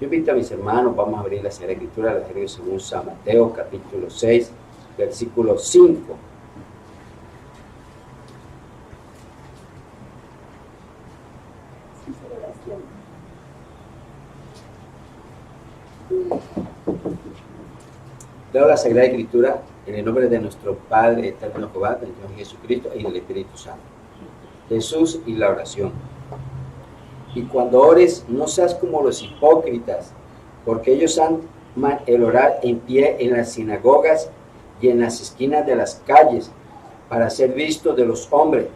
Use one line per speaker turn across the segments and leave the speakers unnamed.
Yo invito a mis hermanos, vamos a abrir la Sagrada Escritura, el Evangelio según San Mateo, capítulo 6, versículo 5. Leo la Sagrada Escritura en el nombre de nuestro Padre eterno Jehová, del Señor Jesucristo y del Espíritu Santo. Jesús y la oración. Y cuando ores, no seas como los hipócritas, porque ellos aman el orar en pie en las sinagogas y en las esquinas de las calles, para ser vistos de los hombres.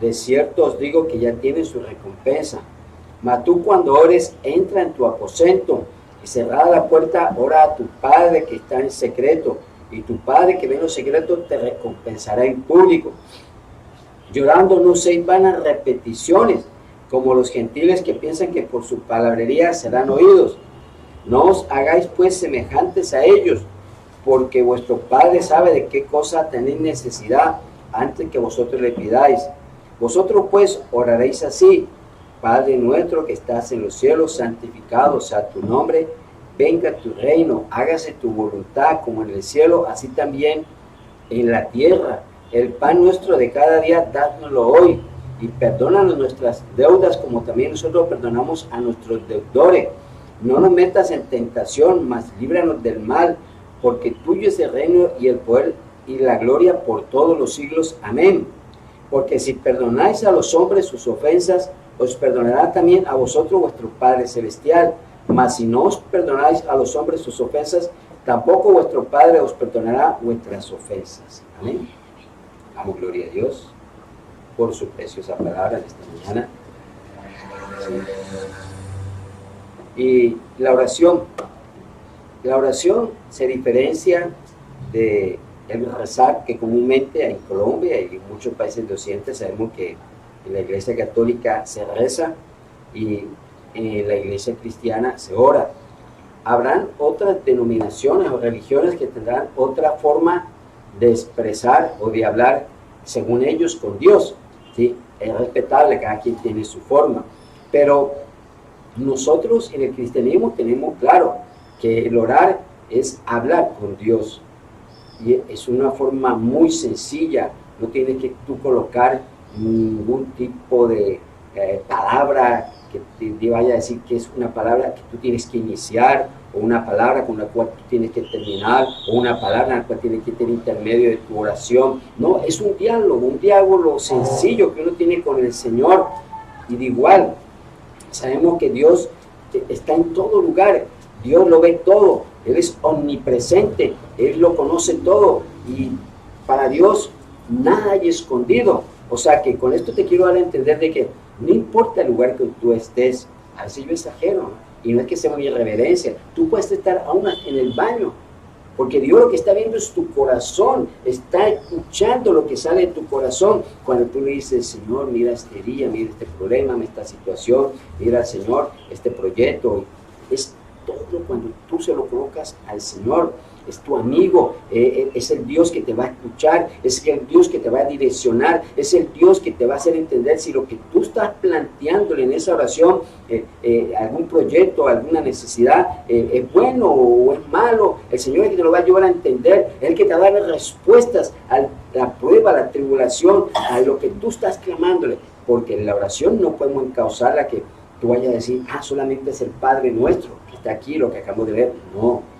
De cierto os digo que ya tienen su recompensa. Mas tú cuando ores, entra en tu aposento, y cerrada la puerta, ora a tu Padre que está en secreto, y tu Padre que ve en lo secreto te recompensará en público. Llorando no seis vanas repeticiones, como los gentiles que piensan que por su palabrería serán oídos. No os hagáis pues semejantes a ellos, porque vuestro Padre sabe de qué cosa tenéis necesidad antes que vosotros le pidáis. Vosotros pues oraréis así: Padre nuestro que estás en los cielos, santificado sea tu nombre, venga tu reino, hágase tu voluntad como en el cielo, así también en la tierra. El pan nuestro de cada día, dádnoslo hoy, y perdónanos nuestras deudas como también nosotros perdonamos a nuestros deudores. No nos metas en tentación, mas líbranos del mal, porque tuyo es el reino y el poder y la gloria por todos los siglos. Amén. Porque si perdonáis a los hombres sus ofensas, os perdonará también a vosotros vuestro Padre Celestial. Mas si no os perdonáis a los hombres sus ofensas, tampoco vuestro Padre os perdonará vuestras ofensas. Amén. Damos gloria a Dios por su preciosa palabra en esta mañana. Y la oración se diferencia de el rezar que comúnmente en Colombia y en muchos países de Occidente sabemos que en la Iglesia Católica se reza y en la Iglesia Cristiana se ora. Habrán otras denominaciones o religiones que tendrán otra forma de expresar o de hablar según ellos con Dios, ¿sí? Es respetable, cada quien tiene su forma, pero nosotros en el cristianismo tenemos claro que el orar es hablar con Dios y es una forma muy sencilla, no tienes que tú colocar ningún tipo de palabra que te vaya a decir que es una palabra que tú tienes que iniciar, o una palabra con la cual tú tienes que terminar, o una palabra en la cual tienes que tener intermedio de tu oración. No, es un diálogo sencillo que uno tiene con el Señor. Y de igual, sabemos que Dios está en todo lugar, Dios lo ve todo, Él es omnipresente, Él lo conoce todo, y para Dios nada hay escondido. O sea que con esto te quiero dar a entender de que no importa el lugar que tú estés, a veces yo exagero, y no es que sea una irreverencia, tú puedes estar aún en el baño, porque Dios lo que está viendo es tu corazón, está escuchando lo que sale de tu corazón. Cuando tú le dices, Señor, mira este día, mira este problema, mira esta situación, mira, Señor, este proyecto, es todo cuando tú se lo colocas al Señor. Es tu amigo, es el Dios que te va a escuchar, es el Dios que te va a direccionar, es el Dios que te va a hacer entender si lo que tú estás planteándole en esa oración, algún proyecto, alguna necesidad, es bueno o es malo. El Señor es el que te lo va a ayudar a entender, es el que te va a dar respuestas a la prueba, a la tribulación, a lo que tú estás clamándole, porque en la oración no podemos encauzarla que tú vayas a decir, solamente es el Padre nuestro que está aquí, lo que acabamos de ver. No.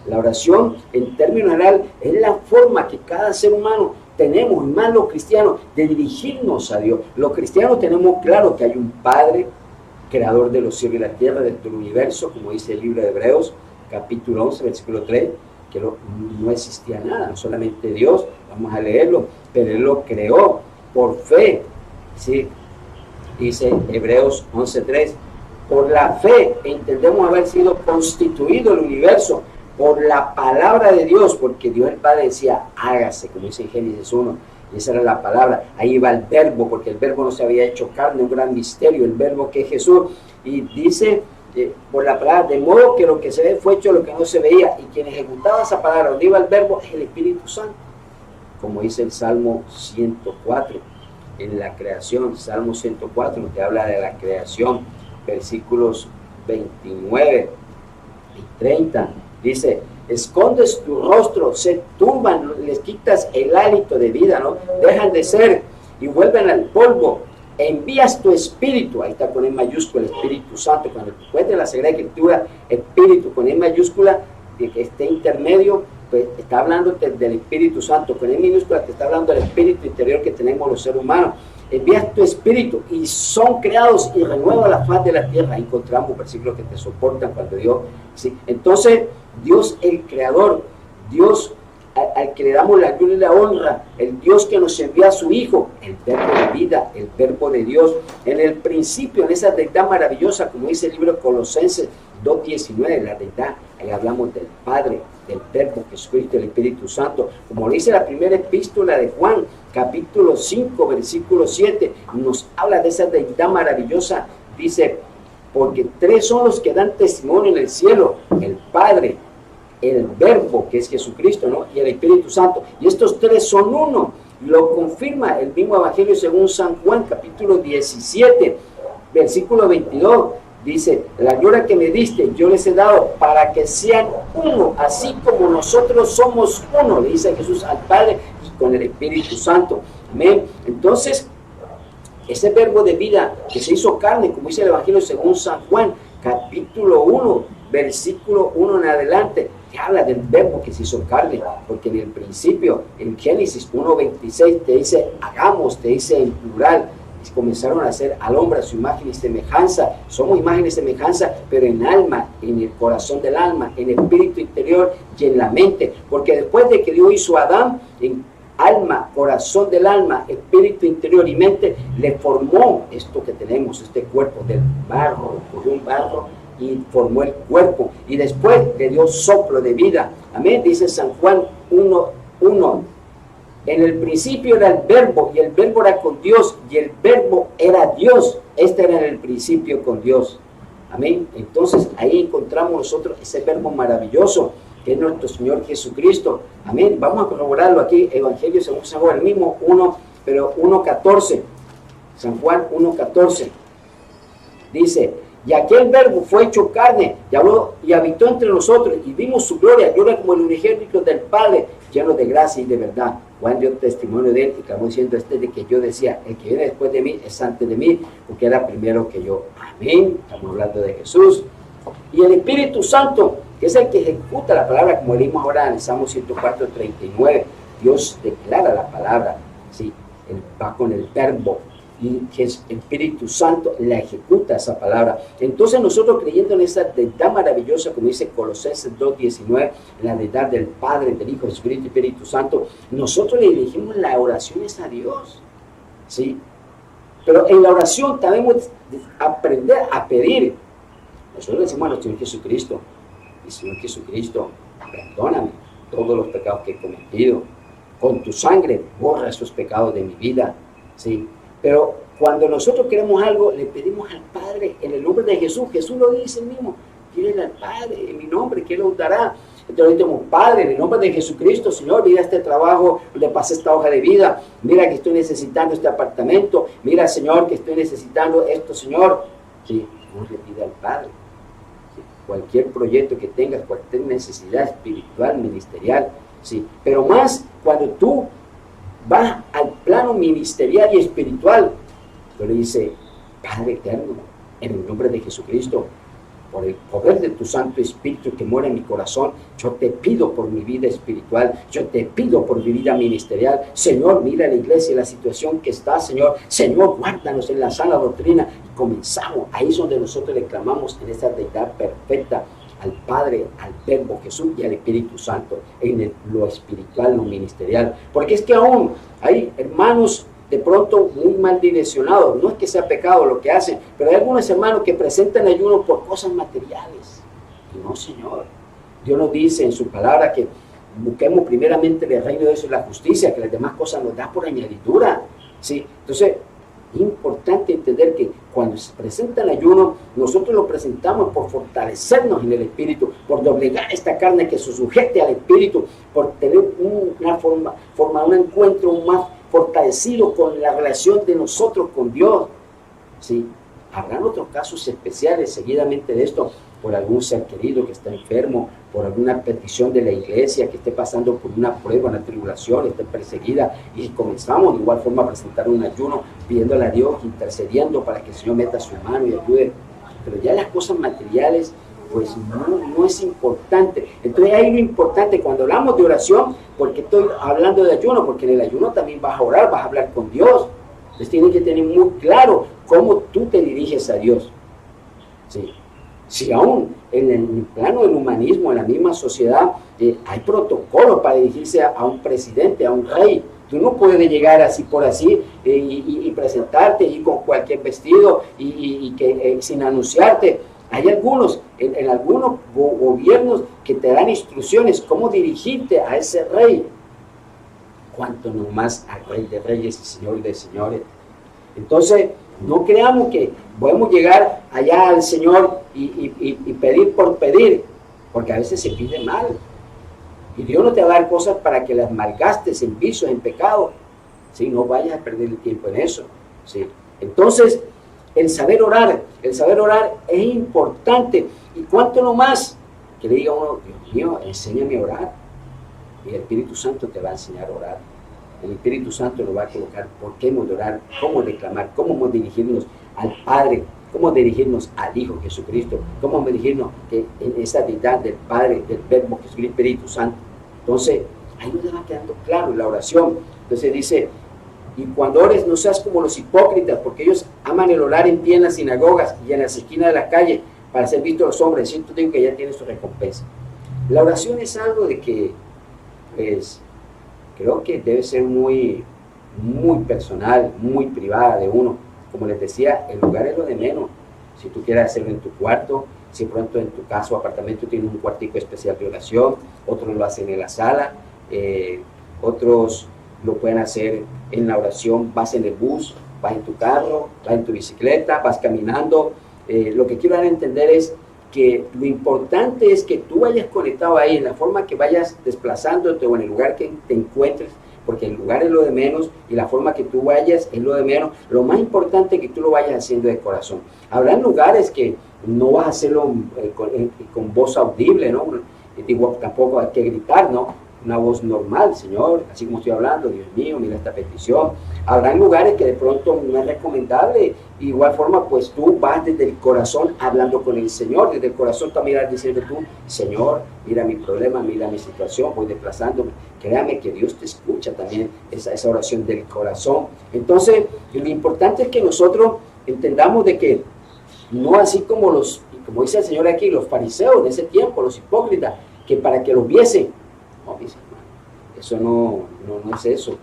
La oración, en términos general, es la forma que cada ser humano tenemos, y más los cristianos, de dirigirnos a Dios. Los cristianos tenemos claro que hay un Padre, creador de los cielos y la tierra, del universo, como dice el libro de Hebreos, capítulo 11, versículo 3, que no existía nada, no solamente Dios, vamos a leerlo, pero Él lo creó por fe, ¿sí? Dice Hebreos 11:3, por la fe entendemos haber sido constituido el universo, por la palabra de Dios, porque Dios el Padre decía, hágase, como dice en Génesis 1, y esa era la palabra. Ahí va el verbo, porque el verbo no se había hecho carne, un gran misterio, el verbo que es Jesús. Y dice, por la palabra, de modo que lo que se ve fue hecho lo que no se veía, y quien ejecutaba esa palabra, donde iba el verbo, es el Espíritu Santo. Como dice el Salmo 104, en la creación, Salmo 104, que habla de la creación, versículos 29 y 30. Dice, escondes tu rostro, se turban, les quitas el hálito de vida, ¿no? Dejan de ser y vuelven al polvo. Envías tu espíritu, ahí está con E mayúscula, el Espíritu Santo. Cuando encuentres la Sagrada Escritura, espíritu con E mayúscula, de que esté intermedio, pues está hablando del Espíritu Santo. Con E minúscula te está hablando del espíritu interior que tenemos los seres humanos. Envías tu espíritu y son creados y renueva la faz de la tierra. Encontramos versículos que te soportan cuando Dios, ¿sí? Entonces, Dios el creador, Dios al que le damos la gloria y la honra, el Dios que nos envía a su Hijo, el verbo de vida, el verbo de Dios, en el principio, en esa deidad maravillosa, como dice el libro de Colosenses 2:19, la deidad, ahí hablamos del Padre, del verbo Jesucristo, el Espíritu Santo, como lo dice la primera epístola de Juan, capítulo 5, versículo 7, nos habla de esa deidad maravillosa, dice, porque tres son los que dan testimonio en el cielo, el Padre, el verbo, que es Jesucristo, ¿no? Y el Espíritu Santo, y estos tres son uno. Lo confirma el mismo Evangelio según San Juan, capítulo 17, versículo 22, dice, la gloria que me diste yo les he dado para que sean uno, así como nosotros somos uno, le dice Jesús al Padre y con el Espíritu Santo. Amén. Entonces, ese verbo de vida que se hizo carne, como dice el Evangelio según San Juan, capítulo 1, versículo 1 en adelante, te habla del verbo que se hizo carne, porque en el principio, en Génesis 1:26, te dice, hagamos, te dice en plural, y comenzaron a hacer al hombre a su imagen y semejanza. Somos imagen y semejanza, pero en alma, en el corazón del alma, en el espíritu interior y en la mente, porque después de que Dios hizo a Adán, en alma, corazón del alma, espíritu interior y mente, le formó esto que tenemos, este cuerpo del barro, cogió un barro y formó el cuerpo, y después le dio soplo de vida. Amén. Dice San Juan 1:1, en el principio era el verbo, y el verbo era con Dios, y el verbo era Dios. Este era en el principio con Dios. Amén. Entonces ahí encontramos nosotros ese verbo maravilloso que es nuestro Señor Jesucristo. Amén. Vamos a corroborarlo aquí, Evangelio según San Juan, el mismo 1:14. San Juan 1:14 dice, y aquel verbo fue hecho carne y habló y habitó entre nosotros, y vimos su gloria como el unigénito del Padre, lleno de gracia y de verdad. Juan dio testimonio de él y acabó diciendo de que yo decía, el que viene después de mí es antes de mí, porque era primero que yo. Amén. Estamos hablando de Jesús. Y el Espíritu Santo, que es el que ejecuta la palabra, como leímos ahora en el Salmo 104:39. Dios declara la palabra, ¿sí? Él va con el verbo, y que es el Espíritu Santo, la ejecuta esa palabra. Entonces nosotros, creyendo en esa deidad maravillosa, como dice Colosenses 2:19, la deidad del Padre, del Hijo, del Espíritu Santo, nosotros le dirigimos las oraciones a Dios, ¿sí? Pero en la oración debemos aprender a pedir. Nosotros le decimos a nuestro Señor Jesucristo, y Señor Jesucristo, perdóname todos los pecados que he cometido, con tu sangre borra esos pecados de mi vida, ¿sí? Pero cuando nosotros queremos algo, le pedimos al Padre en el nombre de Jesús. Jesús lo dice mismo, pídele al Padre en mi nombre, que Él os dará. Entonces decimos, Padre, en el nombre de Jesucristo, Señor, mira este trabajo, le pasé esta hoja de vida, mira que estoy necesitando este apartamento, mira, Señor, que estoy necesitando esto, Señor. Sí, uno le pide al Padre. Sí, cualquier proyecto que tengas, cualquier necesidad espiritual, ministerial, sí, pero más cuando tú vas al plano ministerial y espiritual, yo le dice, Padre eterno, en el nombre de Jesucristo, por el poder de tu Santo Espíritu que mora en mi corazón, yo te pido por mi vida espiritual, yo te pido por mi vida ministerial. Señor, mira la iglesia y la situación que está, Señor. Señor, guárdanos en la sana doctrina. Y comenzamos, ahí es donde nosotros le clamamos en esa deidad perfecta al Padre, al Verbo Jesús y al Espíritu Santo, en lo espiritual, lo ministerial. Porque es que aún hay hermanos de pronto muy mal direccionados, no es que sea pecado lo que hacen, pero hay algunos hermanos que presentan ayuno por cosas materiales. Y no, Señor, Dios nos dice en su palabra que busquemos primeramente el reino de Dios y la justicia, que las demás cosas nos da por añadidura, ¿sí? Entonces, es importante entender que cuando se presenta el ayuno, nosotros lo presentamos por fortalecernos en el Espíritu, por doblegar esta carne que se sujete al Espíritu, por tener una forma, un encuentro más fortalecido con la relación de nosotros con Dios, ¿sí? habrán otros casos especiales seguidamente de esto, por algún ser querido que está enfermo, por alguna petición de la iglesia que esté pasando por una prueba, una tribulación, esté perseguida, y comenzamos de igual forma a presentar un ayuno, pidiéndole a Dios, intercediendo para que el Señor meta su mano y ayude. Pero ya las cosas materiales, pues no es importante. Entonces ahí lo importante cuando hablamos de oración, porque estoy hablando de ayuno, porque en el ayuno también vas a orar, vas a hablar con Dios. Entonces tienes que tener muy claro cómo tú te diriges a Dios. ¿Sí? Si aún en el plano del humanismo, en la misma sociedad, hay protocolos para dirigirse a un presidente, a un rey. Tú no puedes llegar así por así y presentarte y con cualquier vestido y que sin anunciarte. Hay algunos, en algunos gobiernos que te dan instrucciones cómo dirigirte a ese rey. Cuanto nomás al Rey de Reyes y Señor de Señores. Entonces, no creamos que podemos llegar allá al Señor y pedir por pedir, porque a veces se pide mal. Y Dios no te va a dar cosas para que las malgastes en vicios, en pecado. ¿Sí? No vayas a perder el tiempo en eso. ¿Sí? Entonces, el saber orar es importante. Y cuánto nomás que le diga a uno, Dios mío, enséñame a orar. Y el Espíritu Santo te va a enseñar a orar. El Espíritu Santo lo va a colocar por qué hemos de orar, cómo declamar, cómo hemos de dirigirnos al Padre, cómo dirigirnos al Hijo Jesucristo, cómo dirigirnos en esa deidad del Padre, del Verbo que es el Espíritu Santo. Entonces, ahí nos va quedando claro en la oración. Entonces dice, y cuando ores no seas como los hipócritas, porque ellos aman el orar en pie en las sinagogas y en las esquinas de la calle para ser vistos los hombres. Siento digo que ya tiene su recompensa. La oración es algo de que, pues, creo que debe ser muy personal, muy privada de uno. Como les decía, el lugar es lo de menos. Si tú quieres hacerlo en tu cuarto, si pronto en tu casa o apartamento tienes un cuartico especial de oración, otros lo hacen en la sala, otros lo pueden hacer en la oración, vas en el bus, vas en tu carro, vas en tu bicicleta, vas caminando. Lo que quiero dar a entender es que lo importante es que tú vayas conectado ahí, en la forma que vayas desplazándote o en el lugar que te encuentres, porque el lugar es lo de menos y la forma que tú vayas es lo de menos. Lo más importante es que tú lo vayas haciendo de corazón. Habrá lugares que no vas a hacerlo con voz audible, ¿no? Digo, tampoco hay que gritar, ¿no? Una voz normal, Señor, así como estoy hablando, Dios mío, mira esta petición. Habrá lugares que de pronto no es recomendable. De igual forma, pues tú vas desde el corazón hablando con el Señor, desde el corazón también vas diciendo tú, Señor, mira mi problema, mira mi situación, voy desplazándome. Créame que Dios te escucha también esa oración del corazón. Entonces, lo importante es que nosotros entendamos de que no así como como dice el Señor aquí, los fariseos de ese tiempo, los hipócritas, que para que los viesen, no, dice, eso no es eso.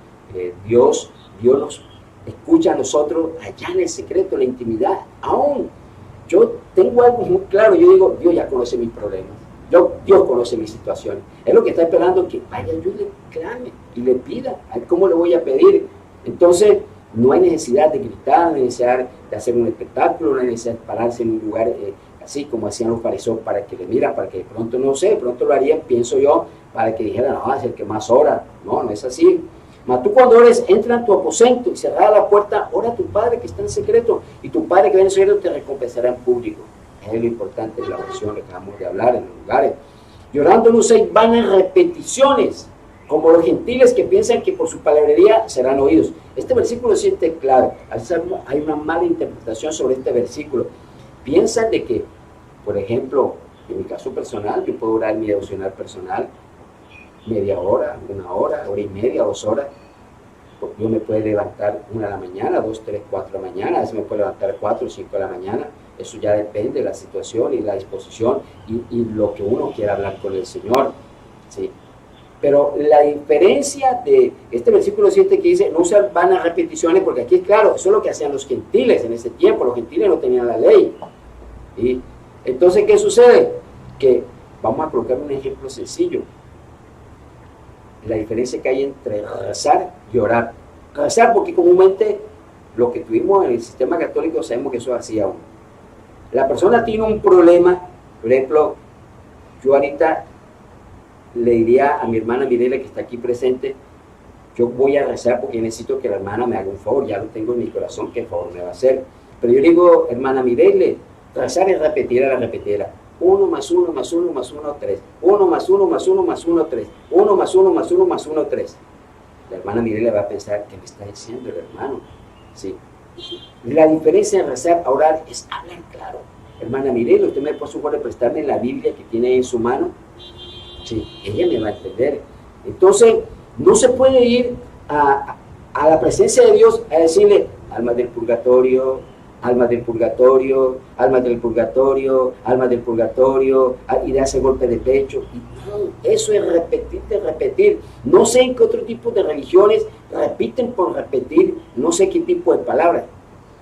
Dios nos escucha a nosotros allá en el secreto, en la intimidad. Aún yo tengo algo muy claro, yo digo, Dios ya conoce mis problemas, Dios conoce mi situación. Es lo que está esperando, que vaya, yo le clame y le pida. ¿Cómo le voy a pedir? Entonces, no hay necesidad de gritar, no hay necesidad de hacer un espectáculo, no hay necesidad de pararse en un lugar así como hacían los fariseos para que le miran, para que de pronto, no sé, pronto lo harían, pienso yo, para que dijeran, no, es el que más ora. No es así. Mas tú cuando ores, entra en tu aposento y cerrada la puerta, ora a tu Padre que está en secreto, y tu Padre que va en secreto te recompensará en público. Es lo importante de la oración, que acabamos de hablar en los lugares. Y orando no se van en repeticiones, como los gentiles que piensan que por su palabrería serán oídos. Este versículo siente claro. A veces hay una mala interpretación sobre este versículo. Piensan de que, por ejemplo, en mi caso personal, yo puedo orar mi devocional personal media hora, una hora, hora y media, 2 horas. Yo me puedo levantar 1 de la mañana, 2, 3, 4 de la mañana, a veces me puedo levantar 4 o 5 de la mañana. Eso ya depende de la situación y la disposición y lo que uno quiera hablar con el Señor. ¿Sí? Pero la diferencia de este versículo 7 que dice, no se van a repeticiones, porque aquí es claro, eso es lo que hacían los gentiles en ese tiempo. Los gentiles no tenían la ley. ¿Sí? Entonces, ¿qué sucede? Que vamos a colocar un ejemplo sencillo. La diferencia que hay entre rezar y orar. Rezar, porque comúnmente lo que tuvimos en el sistema católico sabemos que eso hacía uno. La persona tiene un problema, por ejemplo, yo ahorita le diría a mi hermana Mirela, que está aquí presente, yo voy a rezar porque necesito que la hermana me haga un favor, ya lo tengo en mi corazón, ¿qué favor me va a hacer? Pero yo le digo, hermana Mirelle, rezar es repetir. 1 más 1 más 1 más 1, 3. 1 más 1 más 1 más 1, 3. 1 más 1 más 1 más 1, 3. La hermana Mirelle va a pensar, ¿qué me está diciendo el hermano? Sí. La diferencia en rezar a orar es hablar claro. Hermana Mirelle, usted me por favor de prestarme la Biblia que tiene ahí en su mano. Sí, ella me va a entender. Entonces, no se puede ir a la presencia de Dios a decirle, alma del purgatorio, alma del purgatorio, alma del purgatorio, alma del purgatorio, y darse golpe de pecho. Y no, eso es repetir. No sé en qué otro tipo de religiones repiten por repetir, no sé qué tipo de palabras.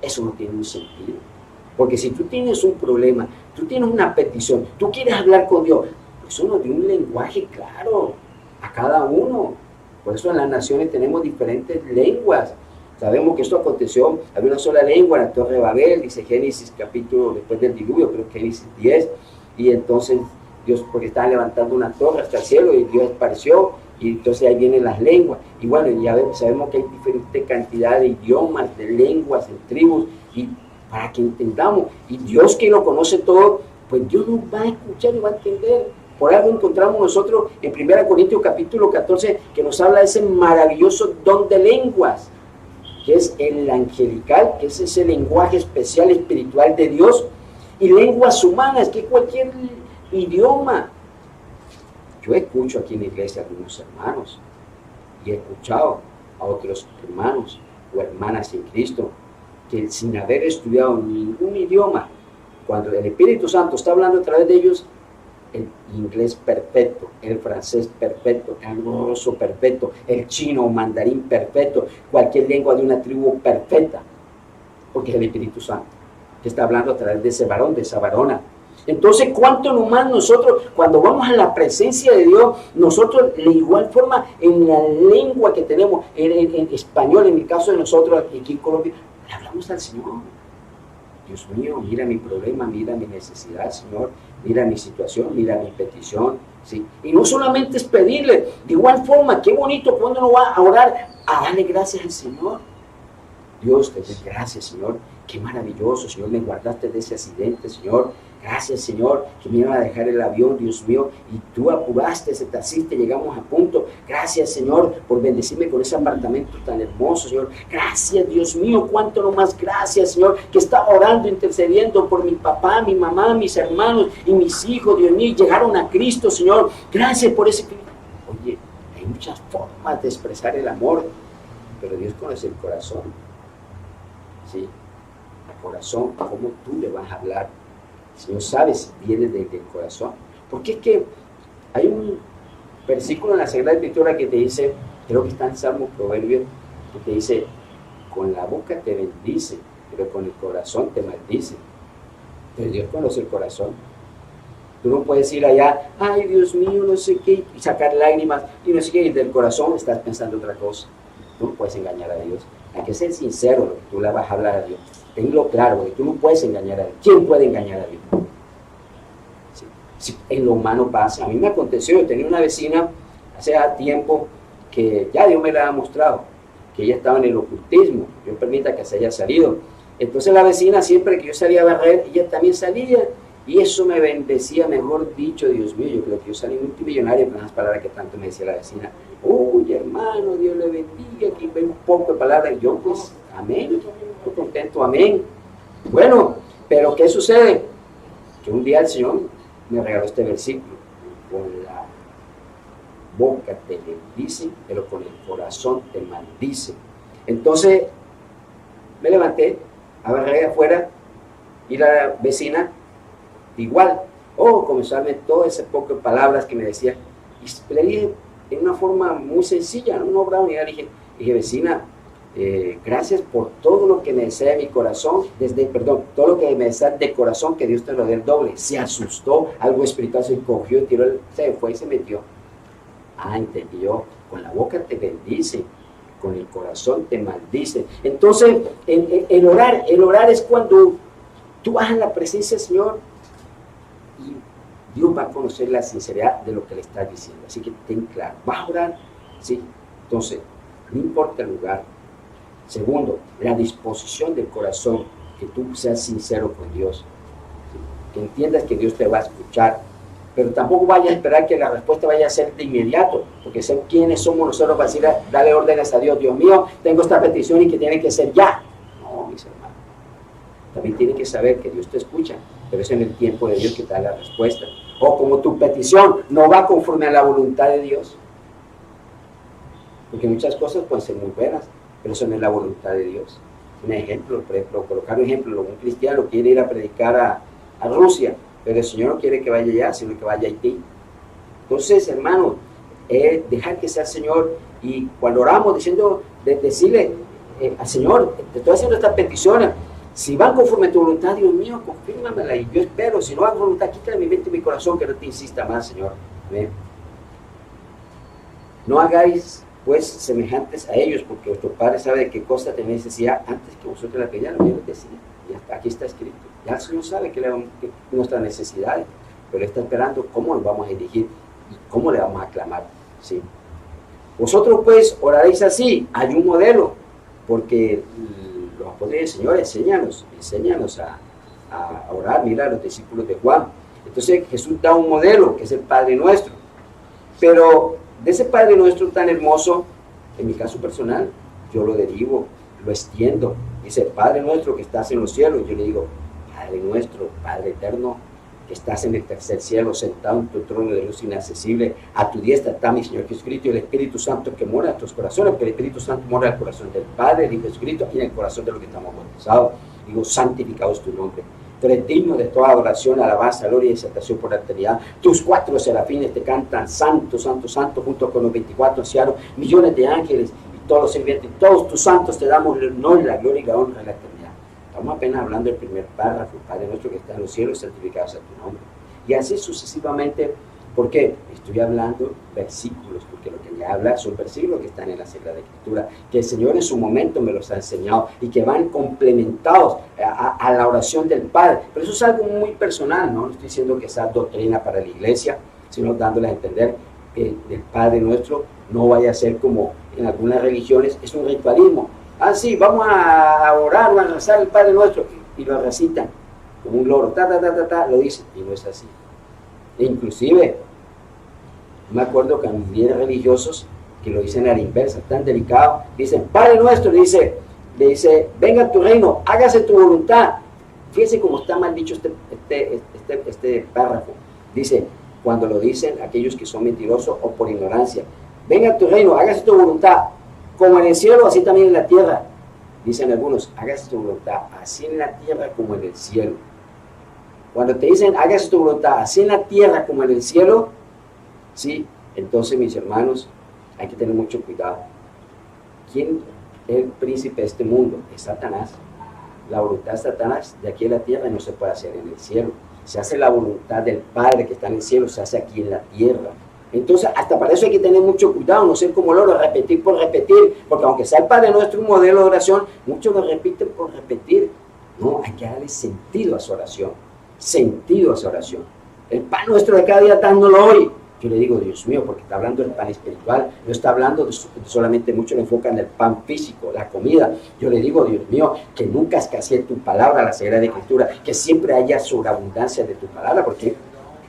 Eso no tiene un sentido. Porque si tú tienes un problema, tú tienes una petición, tú quieres hablar con Dios, eso nos dio un lenguaje claro a cada uno. Por eso en las naciones tenemos diferentes lenguas. Sabemos que esto aconteció, había una sola lengua en la Torre de Babel, dice Génesis capítulo, después del diluvio, creo que Génesis 10, y entonces Dios, porque estaban levantando una torre hasta el cielo, y Dios apareció, y entonces ahí vienen las lenguas, y bueno, ya sabemos que hay diferente cantidad de idiomas, de lenguas, de tribus, y para que entendamos, y Dios que lo conoce todo, pues Dios nos va a escuchar y va a entender. Por algo encontramos nosotros en 1 Corintios capítulo 14, que nos habla de ese maravilloso don de lenguas, que es el angelical, que es ese lenguaje especial espiritual de Dios, y lenguas humanas, que cualquier idioma. Yo escucho aquí en la iglesia a algunos hermanos, y he escuchado a otros hermanos o hermanas en Cristo, que sin haber estudiado ningún idioma, cuando el Espíritu Santo está hablando a través de ellos, el inglés perfecto, el francés perfecto, el ruso perfecto, el chino o mandarín perfecto, cualquier lengua de una tribu perfecta, porque es el Espíritu Santo que está hablando a través de ese varón, de esa varona. Entonces, ¿cuánto nomás nosotros, cuando vamos a la presencia de Dios, nosotros de igual forma, en la lengua que tenemos, en español, en el caso de nosotros aquí en Colombia, le hablamos al Señor? Dios mío, mira mi problema, mira mi necesidad, Señor, mira mi situación, mira mi petición, ¿sí? Y no solamente es pedirle, de igual forma, qué bonito cuando uno va a orar, a darle gracias al Señor. Dios, te doy gracias, Señor, qué maravilloso, Señor, me guardaste de ese accidente, Señor. Gracias, Señor, que me iban a dejar el avión, Dios mío, y tú apuraste ese taxista, llegamos a punto. Gracias, Señor, por bendecirme con ese apartamento tan hermoso, Señor. Gracias, Dios mío, cuánto no más gracias, Señor, que estaba orando, intercediendo por mi papá, mi mamá, mis hermanos y mis hijos, Dios mío, y llegaron a Cristo, Señor. Gracias por ese Cristo. Oye, hay muchas formas de expresar el amor, pero Dios conoce el corazón, ¿sí? El corazón, ¿cómo tú le vas a hablar? El Señor sabe si viene desde el corazón. Porque es que hay un versículo en la Sagrada Escritura que te dice, creo que está en Salmo Proverbio, que te dice, con la boca te bendice, pero con el corazón te maldice. Pero Dios conoce el corazón. Tú no puedes ir allá, ay Dios mío, no sé qué, y sacar lágrimas, y no sé qué, y del corazón estás pensando otra cosa. Tú no puedes engañar a Dios. Hay que ser sincero lo que tú le vas a hablar a Dios. Tenlo claro, porque tú no puedes engañar a Dios. ¿Quién puede engañar a Dios? Si en lo humano pasa. A mí me aconteció, yo tenía una vecina hace tiempo que ya Dios me la ha mostrado, que ella estaba en el ocultismo. Dios permita que se haya salido. Entonces la vecina, siempre que yo salía a barrer, ella también salía, y eso me bendecía, mejor dicho, Dios mío, yo creo que yo salí multimillonario con las palabras que tanto me decía la vecina. Uy, hermano, Dios le bendiga, aquí ve un poco de palabras, y yo pues, amén, estoy contento, amén. Bueno, pero ¿qué sucede? Que un día el Señor me regaló este versículo: con la boca te bendice, pero con el corazón te maldice. Entonces me levanté a barrer afuera, y la vecina igual, comenzó a darme todo ese poco de palabras que me decía, y le dije en una forma muy sencilla, no bravo ni nada, dije, vecina, gracias por todo lo que me desea mi corazón, todo lo que me desea de corazón, que Dios te lo dé el doble. Se asustó, algo espiritual se cogió, se fue y se metió. Entendió, con la boca te bendice, con el corazón te maldice. Entonces, el orar es cuando tú vas a la presencia del Señor y Dios va a conocer la sinceridad de lo que le estás diciendo. Así que ten claro, ¿vas a orar? Sí. Entonces, no importa el lugar. Segundo, la disposición del corazón. que tú seas sincero con Dios, que entiendas que Dios te va a escuchar, pero tampoco vayas a esperar que la respuesta vaya a ser de inmediato, porque sé quiénes somos nosotros para decir, dale órdenes a Dios, Dios mío, tengo esta petición y que tiene que ser ya. No, mis hermanos, también tiene que saber que Dios te escucha, pero es en el tiempo de Dios que te da la respuesta. O como tu petición no va conforme a la voluntad de Dios, porque muchas cosas pueden ser muy buenas, pero eso no es la voluntad de Dios. Un ejemplo, por ejemplo, colocar un ejemplo, un cristiano quiere ir a predicar a Rusia, pero el Señor no quiere que vaya allá, sino que vaya a Haití. Entonces, hermano, dejar que sea el Señor, y cuando oramos diciendo, decirle al Señor, te estoy haciendo estas peticiones, si van conforme a tu voluntad, Dios mío, confírmamela, y yo espero, si no van conforme a voluntad, quítale mi mente y mi corazón, que no te insista más, Señor. Amén. No hagáis pues semejantes a ellos, porque vuestro Padre sabe de qué cosa tenéis necesidad antes que vosotros la pedían. Yo les decía, ya está, aquí está escrito. Ya el Señor sabe que nuestras necesidades, pero está esperando cómo nos vamos a dirigir y cómo le vamos a clamar. ¿Sí? Vosotros pues oraréis así, hay un modelo, porque los apóstoles del Señor enséñanos a orar. Mira a los discípulos de Juan. Entonces Jesús da un modelo, que es el Padre Nuestro, pero de ese Padre Nuestro tan hermoso, en mi caso personal, yo lo derivo, lo extiendo. Dice, Padre Nuestro que estás en los cielos. Yo le digo, Padre Nuestro, Padre Eterno, que estás en el tercer cielo, sentado en tu trono de luz inaccesible. A tu diestra está mi Señor Jesucristo y el Espíritu Santo que mora en tus corazones, porque el Espíritu Santo mora en el corazón del Padre, del Hijo Jesucristo, y en el corazón de los que estamos bautizados. Digo, santificado es tu nombre. Tú eres digno de toda adoración, alabanza, gloria y exaltación por la eternidad. Tus 4 serafines te cantan, santo, santo, santo, junto con los 24 ancianos, millones de ángeles y todos los sirvientes. Todos tus santos te damos el honor, la gloria y la honra de la eternidad. Estamos apenas hablando del primer párrafo, Padre nuestro que está en los cielos, santificado sea tu nombre. Y así sucesivamente. ¿Por qué? Estoy hablando versículos, porque lo que me habla son versículos que están en la Sagrada Escritura, que el Señor en su momento me los ha enseñado y que van complementados a la oración del Padre. Pero eso es algo muy personal, no estoy diciendo que sea doctrina para la iglesia, sino dándole a entender que el Padre Nuestro no vaya a ser como en algunas religiones, es un ritualismo. Ah, sí, vamos a orar, vamos a rezar el Padre Nuestro, y lo recitan como un loro, lo dicen, y no es así. E inclusive, me acuerdo que también religiosos que lo dicen a la inversa, tan delicado, dicen, Padre Nuestro, le dice, venga tu reino, hágase tu voluntad. Fíjense cómo está mal dicho este párrafo. Dice, cuando lo dicen aquellos que son mentirosos o por ignorancia, venga tu reino, hágase tu voluntad, como en el cielo, así también en la tierra. Dicen algunos, hágase tu voluntad, así en la tierra como en el cielo. Cuando te dicen, hágase tu voluntad, así en la tierra como en el cielo, sí, entonces mis hermanos, hay que tener mucho cuidado. ¿Quién es el príncipe de este mundo? Es Satanás. La voluntad de Satanás de aquí en la tierra no se puede hacer en el cielo. Se hace la voluntad del Padre que está en el cielo, se hace aquí en la tierra. Entonces, hasta para eso hay que tener mucho cuidado, no ser como loro, repetir por repetir, porque aunque sea el Padre Nuestro un modelo de oración, muchos lo repiten por repetir. No, hay que darle sentido a su oración. Sentido a esa oración. El pan nuestro de cada día dándolo hoy. Yo le digo, Dios mío, porque está hablando del pan espiritual, no está hablando solamente, mucho le enfocan en el pan físico, la comida. Yo le digo, Dios mío, que nunca escasee tu palabra, la Sagrada Escritura, que siempre haya sobreabundancia de tu palabra, porque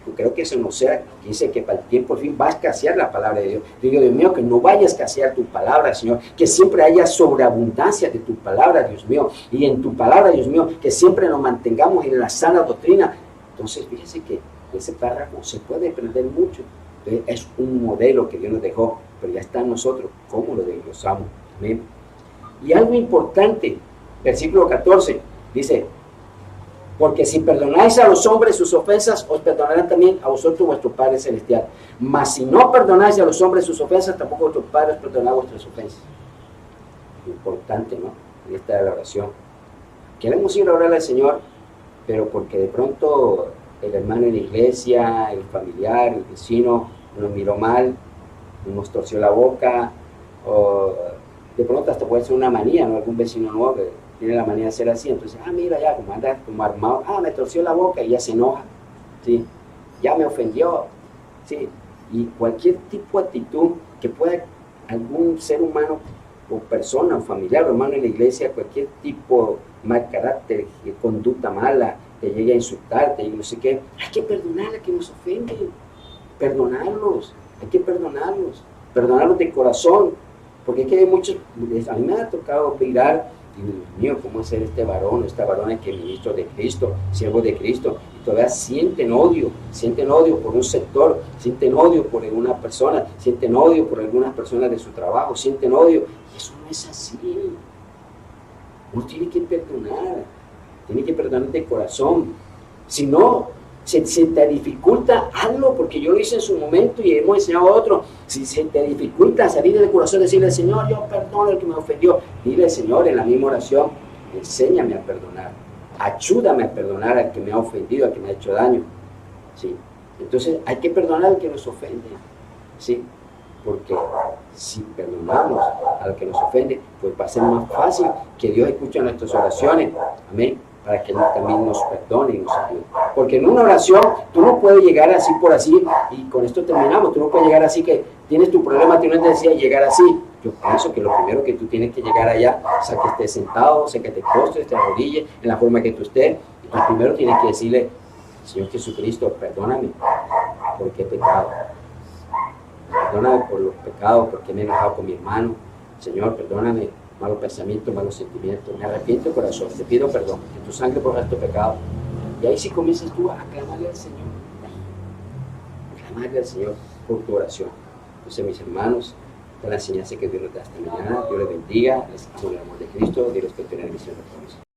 yo creo que eso no sea, que dice que para el tiempo al fin va a escasear la palabra de Dios. Yo digo, Dios mío, que no vaya a escasear tu palabra, Señor, que siempre haya sobreabundancia de tu palabra, Dios mío, y en tu palabra, Dios mío, que siempre nos mantengamos en la sana doctrina. Entonces, fíjese que ese párrafo se puede aprender mucho. Entonces, es un modelo que Dios nos dejó, pero ya está en nosotros, cómo lo desglosamos. Amén. Y algo importante, versículo 14, dice, porque si perdonáis a los hombres sus ofensas, os perdonarán también a vosotros vuestro Padre Celestial. Mas si no perdonáis a los hombres sus ofensas, tampoco vuestro Padre os perdonará vuestras ofensas. Importante, ¿no? En esta de la oración. Queremos ir a orar al Señor, pero porque de pronto el hermano en la iglesia, el familiar, el vecino nos miró mal, nos torció la boca, o de pronto hasta puede ser una manía, ¿no? Algún vecino nuevo que tiene la manía de ser así, entonces, mira ya, como anda como armado, me torció la boca y ya se enoja, ¿sí? Ya me ofendió, ¿sí? Y cualquier tipo de actitud que pueda algún ser humano o persona o familiar o hermano en la iglesia, cualquier tipo mal carácter, conducta mala, que llegue a insultarte y no sé qué, hay que perdonar a que nos ofenden, perdonarlos, hay que perdonarlos de corazón, porque es que hay muchos, a mí me ha tocado mirar, y Dios mío, ¿cómo es ser este varón, esta varona que es ministro de Cristo, siervo de Cristo, y todavía sienten odio por un sector, sienten odio por alguna persona, sienten odio por algunas personas de su trabajo, sienten odio, y eso no es así. Uno tiene que perdonar de corazón. Si no, se te dificulta, hazlo, porque yo lo hice en su momento y hemos enseñado a otro. Si se te dificulta salir del corazón, decirle al Señor, yo perdono al que me ofendió, dile al Señor en la misma oración, enséñame a perdonar, ayúdame a perdonar al que me ha ofendido, al que me ha hecho daño. ¿Sí? Entonces hay que perdonar al que nos ofende, ¿sí? Porque si perdonamos al que nos ofende, pues va a ser más fácil que Dios escuche nuestras oraciones, amén, para que Él también nos perdone y nos ayude. Porque en una oración tú no puedes llegar así por así, y con esto terminamos, tú no puedes llegar así que tienes tu problema, tienes necesidad de llegar así. Yo pienso que lo primero que tú tienes que llegar allá, o sea, que estés sentado, o sea, que te postres, te arrodilles, en la forma que tú estés, y tú primero tienes que decirle, Señor Jesucristo, perdóname, porque he pecado. Perdóname por los pecados, porque me he enojado con mi hermano. Señor, perdóname, malos pensamientos, malos sentimientos. Me arrepiento de corazón, te pido perdón. En tu sangre borra estos pecados. Y ahí sí comienzas tú a clamarle al Señor. Clamarle al Señor por tu oración. Entonces, mis hermanos, esta es la enseñanza que Dios nos da esta mañana. Dios les bendiga, les amo en el amor de Cristo. Dios les bendiga en la misión de todos.